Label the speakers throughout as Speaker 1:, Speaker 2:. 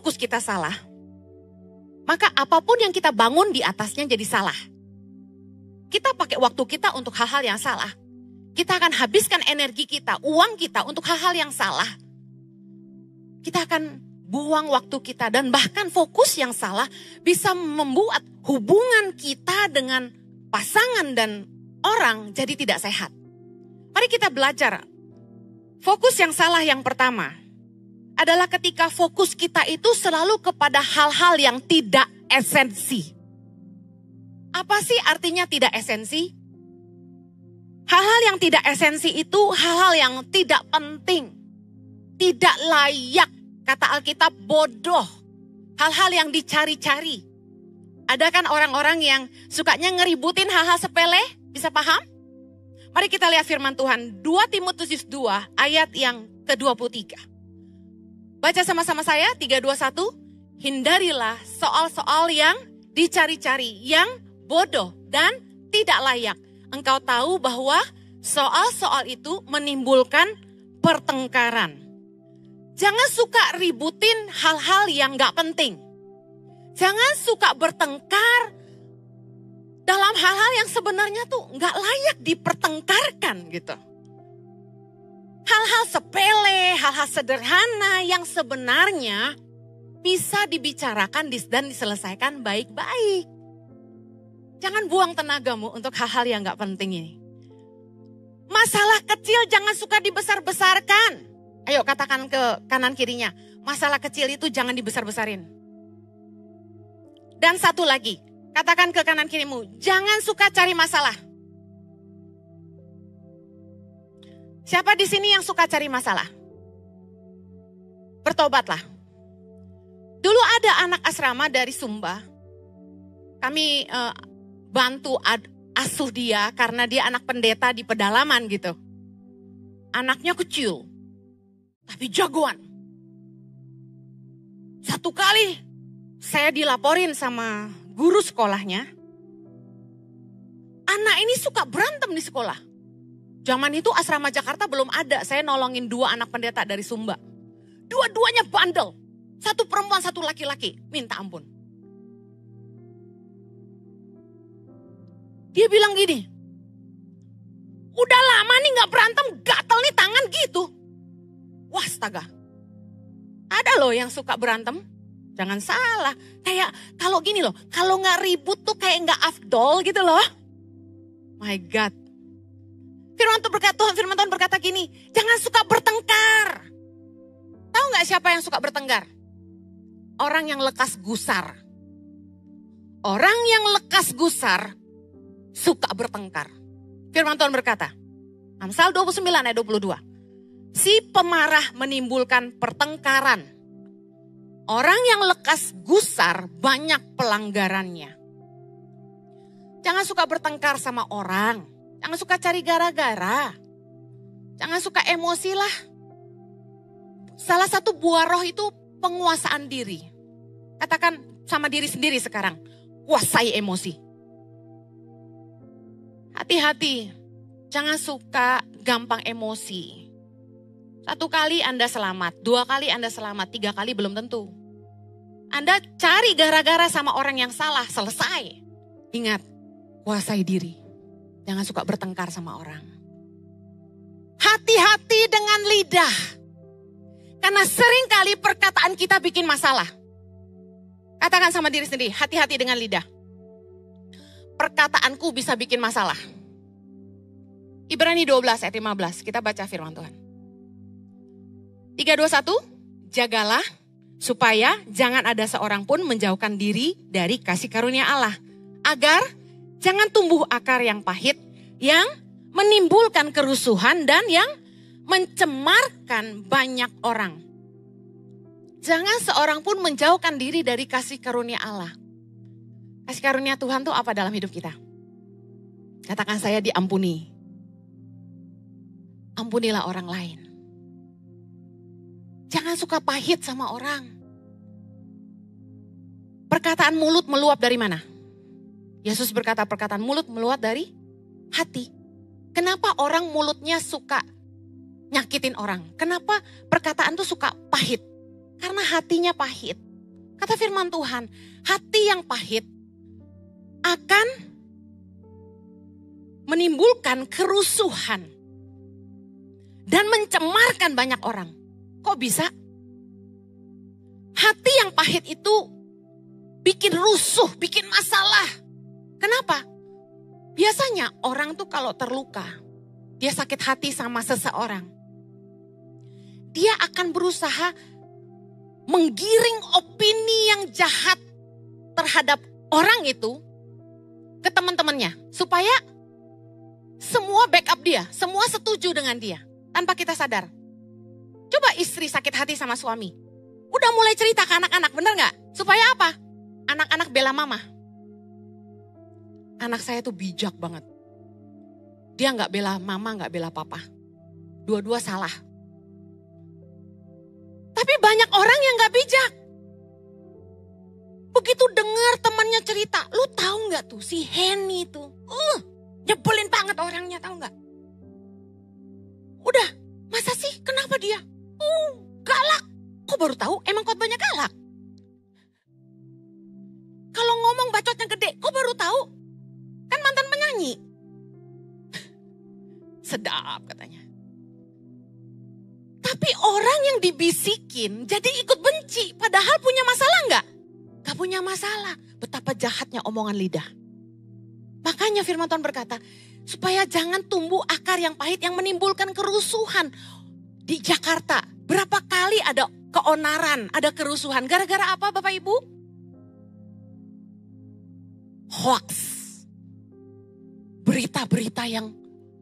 Speaker 1: fokus kita salah, maka apapun yang kita bangun di atasnya jadi salah. Kita pakai waktu kita untuk hal-hal yang salah. Kita akan habiskan energi kita, uang kita untuk hal-hal yang salah. Kita akan buang waktu kita dan bahkan fokus yang salah bisa membuat hubungan kita dengan pasangan dan orang jadi tidak sehat. Mari kita belajar. Fokus yang salah yang pertama adalah ketika fokus kita itu selalu kepada hal-hal yang tidak esensi. Apa sih artinya tidak esensi? Hal-hal yang tidak esensi itu hal-hal yang tidak penting, tidak layak, kata Alkitab bodoh, hal-hal yang dicari-cari. Ada kan orang-orang yang sukanya ngeributin hal-hal sepele, bisa paham? Mari kita lihat firman Tuhan, 2 Timotius 2 ayat yang ke-23. Baca sama-sama saya, 3, 2, 1. Hindarilah soal-soal yang dicari-cari, yang bodoh dan tidak layak. Engkau tahu bahwa soal-soal itu menimbulkan pertengkaran. Jangan suka ributin hal-hal yang gak penting. Jangan suka bertengkar dalam hal-hal yang sebenarnya tuh gak layak dipertengkarkan gitu. Hal-hal sepele, hal-hal sederhana yang sebenarnya bisa dibicarakan dan diselesaikan baik-baik. Jangan buang tenagamu untuk hal-hal yang gak penting ini. Masalah kecil jangan suka dibesar-besarkan. Ayo katakan ke kanan kirinya, masalah kecil itu jangan dibesar-besarin. Dan satu lagi, katakan ke kanan kirimu, jangan suka cari masalah. Siapa di sini yang suka cari masalah? Bertobatlah. Dulu ada anak asrama dari Sumba. Kami bantu asuh dia karena dia anak pendeta di pedalaman gitu. Anaknya kecil, tapi jagoan. Satu kali saya dilaporin sama guru sekolahnya. Anak ini suka berantem di sekolah. Zaman itu asrama Jakarta belum ada. Saya nolongin 2 anak pendeta dari Sumba. Dua-duanya bandel. Satu perempuan, satu laki-laki. Minta ampun. Dia bilang gini, udah lama nih gak berantem, gatel nih tangan gitu. Wah astaga, ada loh yang suka berantem, jangan salah. Kayak kalau gini loh, kalau gak ribut tuh kayak gak afdol gitu loh. My God. Firman Tuhan berkata gini, jangan suka bertengkar. Tahu gak siapa yang suka bertengkar? Orang yang lekas gusar. Orang yang lekas gusar suka bertengkar. Firman Tuhan berkata, Amsal 29 ayat 22. Si pemarah menimbulkan pertengkaran. Orang yang lekas gusar banyak pelanggarannya. Jangan suka bertengkar sama orang. Jangan suka cari gara-gara. Jangan suka emosi lah. Salah satu buah roh itu penguasaan diri. Katakan sama diri sendiri sekarang, kuasai emosi. Hati-hati, jangan suka gampang emosi. 1 kali Anda selamat, 2 kali Anda selamat, 3 kali belum tentu. Anda cari gara-gara sama orang yang salah, selesai. Ingat, kuasai diri. Jangan suka bertengkar sama orang. Hati-hati dengan lidah. Karena seringkali perkataan kita bikin masalah. Katakan sama diri sendiri, hati-hati dengan lidah. Perkataanku bisa bikin masalah. Ibrani 12 ayat 15, kita baca firman Tuhan. 3, 2, 1, jagalah supaya jangan ada seorang pun menjauhkan diri dari kasih karunia Allah. Agar jangan tumbuh akar yang pahit, yang menimbulkan kerusuhan dan yang mencemarkan banyak orang. Jangan seorang pun menjauhkan diri dari kasih karunia Allah. Kasih karunia Tuhan itu apa dalam hidup kita? Katakan saya diampuni. Ampunilah orang lain. Jangan suka pahit sama orang. Perkataan mulut meluap dari mana? Yesus berkata perkataan mulut meluap dari hati. Kenapa orang mulutnya suka nyakitin orang? Kenapa perkataan tuh suka pahit? Karena hatinya pahit. Kata firman Tuhan, hati yang pahit akan menimbulkan kerusuhan dan mencemarkan banyak orang. Kok bisa? Hati yang pahit itu bikin rusuh, bikin masalah. Kenapa? Biasanya orang tuh kalau terluka, dia sakit hati sama seseorang, dia akan berusaha menggiring opini yang jahat terhadap orang itu ke teman-temannya. Supaya semua backup dia, semua setuju dengan dia. Tanpa kita sadar. Coba istri sakit hati sama suami. Udah mulai cerita ke anak-anak, bener gak? Supaya apa? Anak-anak bela mama. Anak saya tuh bijak banget. Dia gak bela mama, gak bela papa. Dua-dua salah. Tapi banyak orang yang gak bijak. Begitu dengar temannya cerita, lu tahu gak tuh si Henny tuh, nyebelin banget orangnya, tahu gak? Udah, masa sih? Kenapa dia? Galak. Kok baru tahu? Emang khotbahnya galak? Kalau ngomong bacotnya gede, kok baru tahu? Kan mantan penyanyi. Sedap katanya. Tapi orang yang dibisikin jadi ikut benci. Padahal punya masalah enggak? Gak punya masalah. Betapa jahatnya omongan lidah. Makanya firman Tuhan berkata, supaya jangan tumbuh akar yang pahit yang menimbulkan kerusuhan. Di Jakarta, berapa kali ada keonaran, ada kerusuhan. Gara-gara apa Bapak Ibu? Hoax. Berita-berita yang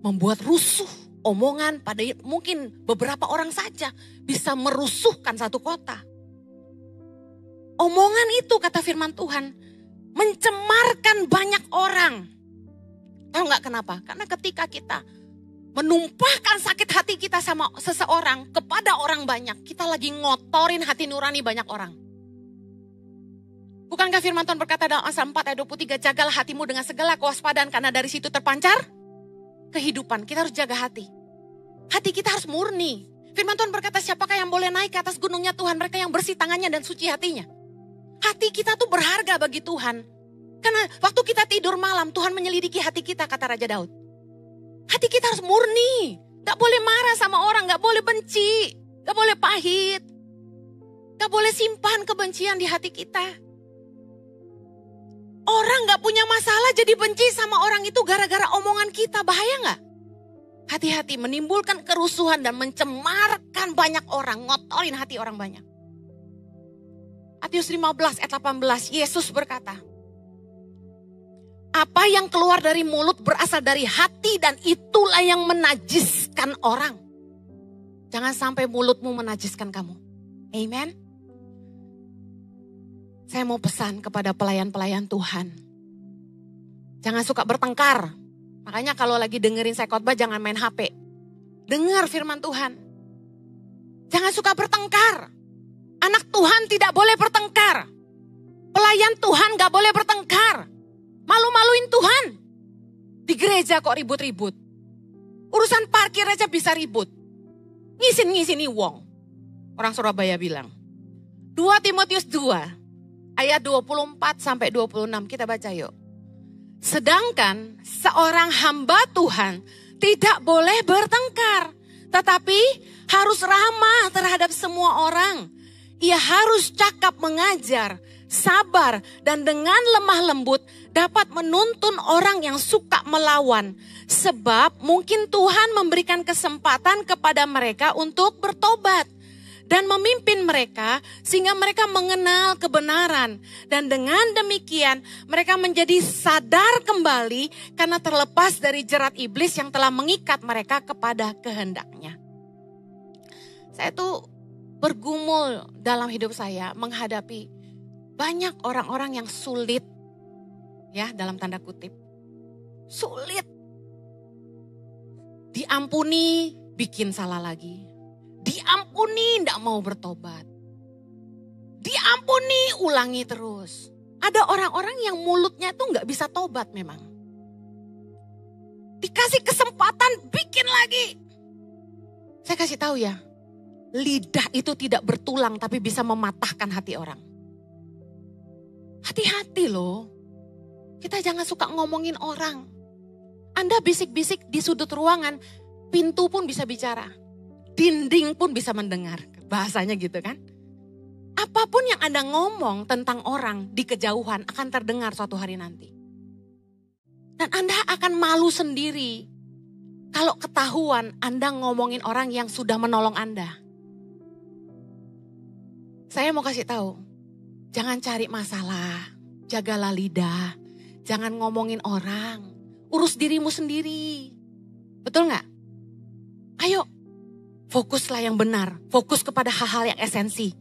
Speaker 1: membuat rusuh. Omongan pada mungkin beberapa orang saja bisa merusuhkan satu kota. Omongan itu kata firman Tuhan mencemarkan banyak orang. Tahu nggak kenapa? Karena ketika kita menumpahkan sakit hati kita sama seseorang kepada orang banyak, kita lagi ngotorin hati nurani banyak orang. Bukankah firman Tuhan berkata dalam Amsal 4 ayat 23, jagalah hatimu dengan segala kewaspadaan karena dari situ terpancar kehidupan. Kita harus jaga hati. Hati kita harus murni. Firman Tuhan berkata, siapakah yang boleh naik ke atas gunungnya Tuhan? Mereka yang bersih tangannya dan suci hatinya. Hati kita tuh berharga bagi Tuhan. Karena waktu kita tidur malam, Tuhan menyelidiki hati kita, kata Raja Daud. Hati kita harus murni. Gak boleh marah sama orang, gak boleh benci. Gak boleh pahit. Gak boleh simpan kebencian di hati kita. Orang gak punya masalah jadi benci sama orang itu gara-gara omongan kita. Bahaya gak? Hati-hati, menimbulkan kerusuhan dan mencemarkan banyak orang. Ngotorin hati orang banyak. Matius 15 ayat 18, Yesus berkata, apa yang keluar dari mulut berasal dari hati dan itulah yang menajiskan orang. Jangan sampai mulutmu menajiskan kamu. Amen. Saya mau pesan kepada pelayan-pelayan Tuhan. Jangan suka bertengkar. Makanya kalau lagi dengerin saya khotbah jangan main HP. Dengar firman Tuhan. Jangan suka bertengkar. Anak Tuhan tidak boleh bertengkar. Pelayan Tuhan gak boleh bertengkar. Malu-maluin Tuhan. Di gereja kok ribut-ribut. Urusan parkir aja bisa ribut. Ngisin-ngisini wong. Orang Surabaya bilang. 2 Timotius 2 ayat 24 sampai 26 kita baca yuk. Sedangkan seorang hamba Tuhan tidak boleh bertengkar. Tetapi harus ramah terhadap semua orang. Ia harus cakap mengajar, sabar, dan dengan lemah lembut dapat menuntun orang yang suka melawan. Sebab mungkin Tuhan memberikan kesempatan kepada mereka untuk bertobat. Dan memimpin mereka sehingga mereka mengenal kebenaran. Dan dengan demikian mereka menjadi sadar kembali karena terlepas dari jerat iblis yang telah mengikat mereka kepada kehendaknya. Saya tuh bergumul dalam hidup saya menghadapi banyak orang-orang yang sulit, ya dalam tanda kutip, sulit. Diampuni, bikin salah lagi. Diampuni, tidak mau bertobat. Diampuni, ulangi terus. Ada orang-orang yang mulutnya itu nggak bisa tobat memang. Dikasih kesempatan, bikin lagi. Saya kasih tahu ya. Lidah itu tidak bertulang tapi bisa mematahkan hati orang. Hati-hati loh. Kita jangan suka ngomongin orang. Anda bisik-bisik di sudut ruangan, pintu pun bisa bicara. Dinding pun bisa mendengar. Bahasanya gitu kan. Apapun yang Anda ngomong tentang orang di kejauhan akan terdengar suatu hari nanti. Dan Anda akan malu sendiri kalau ketahuan Anda ngomongin orang yang sudah menolong Anda. Saya mau kasih tahu, jangan cari masalah, jagalah lidah, jangan ngomongin orang, urus dirimu sendiri. Betul nggak? Ayo, fokuslah yang benar, fokus kepada hal-hal yang esensi.